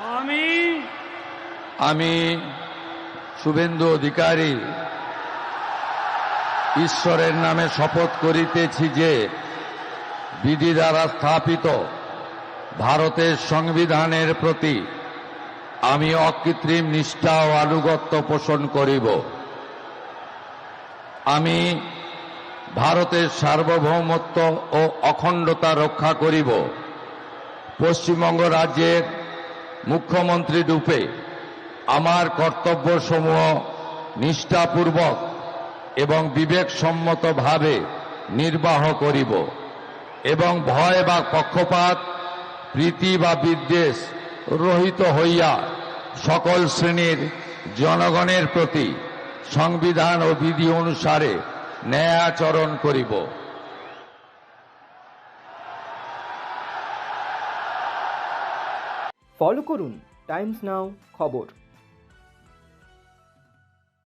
আমি আমি শুভেন্দু অধিকারী ঈশ্বরের নামে শপথ করিতেছি যে বিধি দ্বারা স্থাপিত ভারতের সংবিধানের প্রতি আমি অকৃত্রিম নিষ্ঠা ও আনুগত্য পোষণ করিব। আমি ভারতের সার্বভৌমত্ব ও অখণ্ডতা রক্ষা করিব। পশ্চিমবঙ্গ রাজ্যের মুখ্যমন্ত্রী রূপে আমার কর্তব্যসমূহ নিষ্ঠাপূর্বক এবং বিবেকসম্মতভাবে নির্বাহ করিব এবং ভয় বা পক্ষপাত, প্রীতি বা বিদ্বেষ রহিত হইয়া সকল শ্রেণীর জনগণের প্রতি সংবিধান ও বিধি অনুসারে ন্যায় আচরণ করিব। ফলো করুন টাইমস নাও খবর।